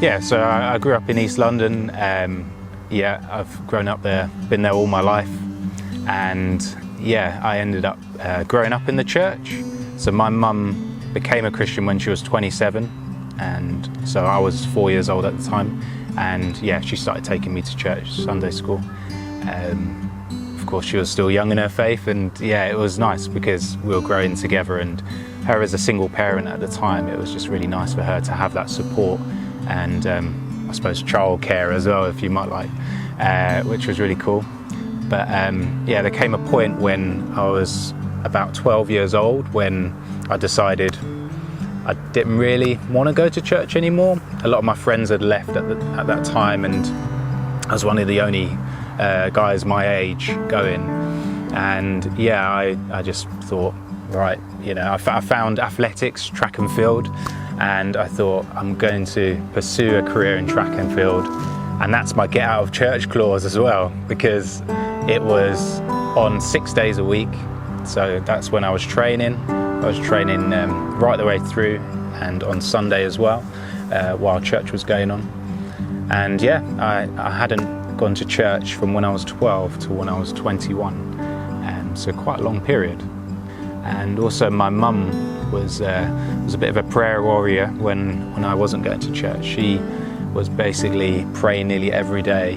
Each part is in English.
Yeah, so I grew up in East London. Yeah, I've grown up there, been there all my life. And yeah, I ended up growing up in the church. So my mum became a Christian when she was 27. And so I was 4 years old at the time. And yeah, she started taking me to church, Sunday school. Of course, she was still young in her faith. And yeah, it was nice because we were growing together. And her as a single parent at the time, it was just really nice for her to have that support. And I suppose childcare as well, if you might like, which was really cool. But yeah, there came a point when I was about 12 years old when I decided I didn't really want to go to church anymore. A lot of my friends had left at that time, and I was one of the only guys my age going. And yeah, I just thought, right, you know, I found athletics, track and field, and I thought I'm going to pursue a career in track and field. And that's my get out of church clause as well, because it was on 6 days a week. So that's when I was training. I was training right the way through, and on Sunday as well, while church was going on. And yeah, I hadn't gone to church from when I was 12 to when I was 21. So quite a long period. And also my mum was a bit of a prayer warrior when I wasn't going to church. She was basically praying nearly every day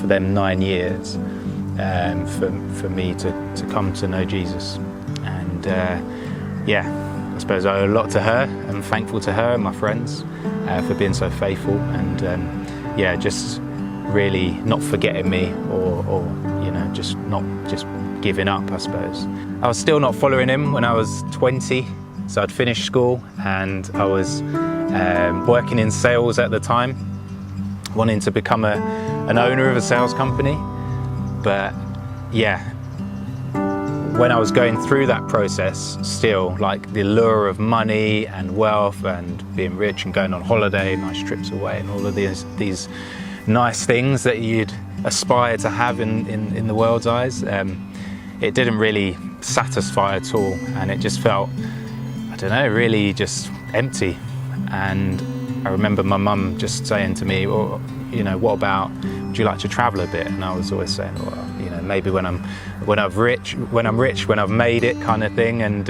for them 9 years for me to come to know Jesus. And yeah, I suppose I owe a lot to her. I'm thankful to her and my friends for being so faithful, and yeah, just really not forgetting me or you know, just not giving up, I suppose. I was still not following him when I was 20, so I'd finished school and I was working in sales at the time, wanting to become an owner of a sales company. But yeah, when I was going through that process, still, like, the lure of money and wealth and being rich and going on holiday, nice trips away, and all of these nice things that you'd aspire to have in the world's eyes, it didn't really satisfy at all, and it just felt, I don't know, really just empty. And I remember my mum just saying to me, well, you know, what about, would you like to travel a bit? And I was always saying, well, you know, maybe when I'm rich, when I've made it, kind of thing. And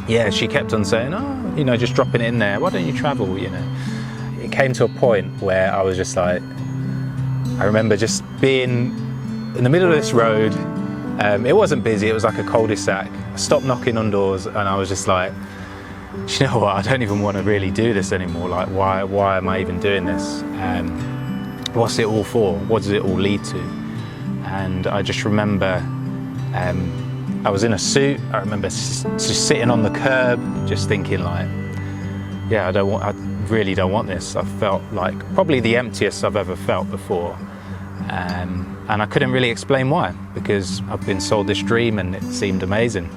yeah, she kept on saying, oh, you know, just dropping it in there, why don't you travel, you know? It came to a point where I was just like, I remember just being in the middle of this road. It wasn't busy, it was like a cul-de-sac. I stopped knocking on doors and I was just like, you know what, I don't even want to really do this anymore. Like, why am I even doing this? What's it all for? What does it all lead to? And I just remember, I was in a suit. I remember just sitting on the curb, just thinking like, yeah, I really don't want this. I felt like probably the emptiest I've ever felt before. And I couldn't really explain why, because I've been sold this dream and it seemed amazing.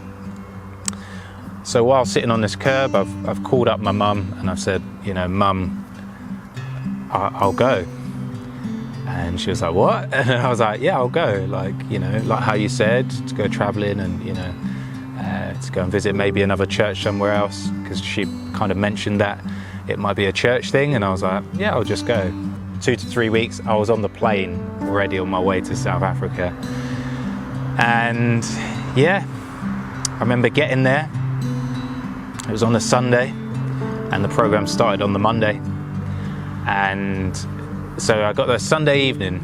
So while sitting on this curb, I've called up my mum and I've said, you know, Mum, I'll go. And she was like, what? And I was like, yeah, I'll go. Like, you know, like how you said, to go traveling and, you know, to go and visit maybe another church somewhere else, because she kind of mentioned that it might be a church thing. And I was like, yeah, I'll just go. 2 to 3 weeks, I was on the plane already on my way to South Africa. And yeah, I remember getting there. It was on a Sunday and the program started on the Monday. And so I got there Sunday evening,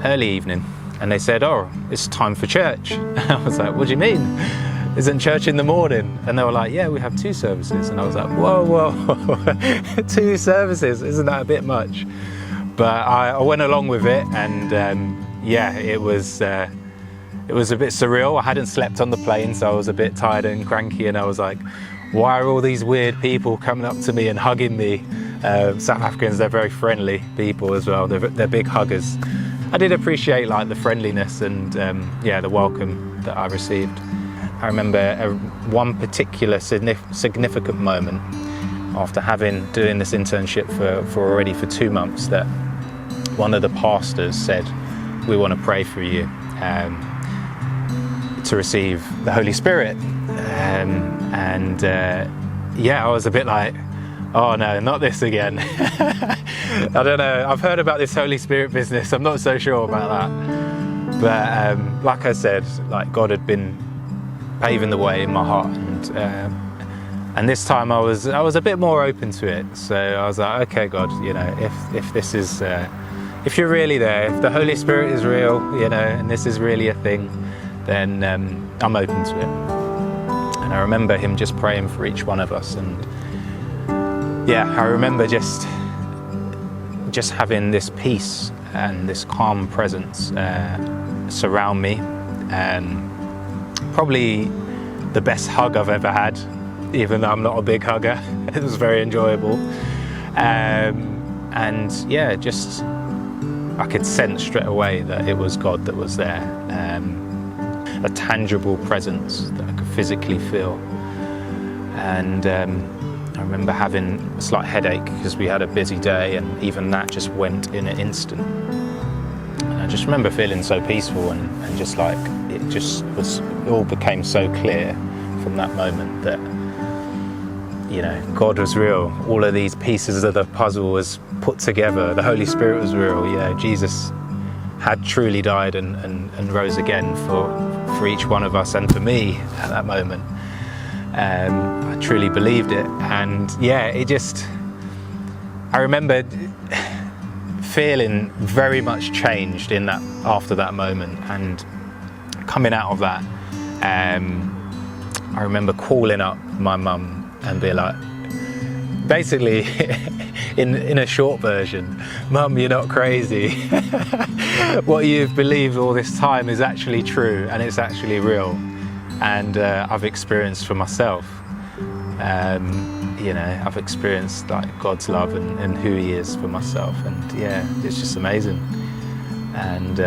early evening, and they said, oh, it's time for church. And I was like, what do you mean? Isn't church in the morning? And they were like, yeah, we have 2 services. And I was like, whoa, 2 services, isn't that a bit much? But I went along with it, and yeah, it was a bit surreal. I hadn't slept on the plane, so I was a bit tired and cranky, and I was like, why are all these weird people coming up to me and hugging me? South Africans, they're very friendly people as well. They're big huggers. I did appreciate like the friendliness and yeah, the welcome that I received. I remember one particular significant moment after doing this internship for already 2 months, that one of the pastors said, we want to pray for you to receive the Holy Spirit. Yeah, I was a bit like, oh no, not this again. I don't know, I've heard about this Holy Spirit business, I'm not so sure about that. But like I said, like God had been paving the way in my heart, and this time I was a bit more open to it. So I was like, okay God, you know, if this is, if you're really there, if the Holy Spirit is real, you know, and this is really a thing, then I'm open to it. And I remember him just praying for each one of us, and yeah, I remember just having this peace and this calm presence surround me. Probably the best hug I've ever had, even though I'm not a big hugger. It was very enjoyable. And yeah, just I could sense straight away that it was God that was there. A tangible presence that I could physically feel. And I remember having a slight headache because we had a busy day, and even that just went in an instant. And I just remember feeling so peaceful, and just like it all became so clear from that moment that, you know, God was real. All of these pieces of the puzzle was put together. The Holy Spirit was real. You know, Jesus had truly died and rose again for each one of us and for me at that moment. I truly believed it, and yeah, I remember feeling very much changed in that after that moment, and coming out of that, I remember calling up my mum and be like, basically, in a short version, Mum, you're not crazy. What you've believed all this time is actually true, and it's actually real, and I've experienced for myself. You know, I've experienced like God's love and who He is for myself, and yeah, it's just amazing. And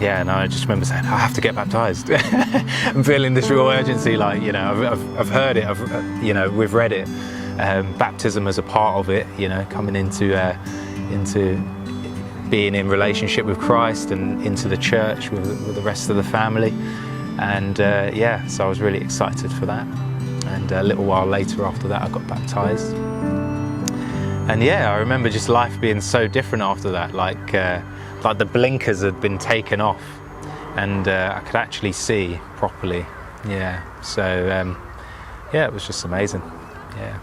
yeah, and I just remember saying, I have to get baptized. I'm feeling this real urgency, like, you know, I've heard it, you know, we've read it. Baptism as a part of it, you know, coming into being in relationship with Christ and into the church with the rest of the family. And yeah, so I was really excited for that. And a little while later after that, I got baptized. And yeah, I remember just life being so different after that, like the blinkers had been taken off, and I could actually see properly. Yeah, so yeah, it was just amazing. Yeah.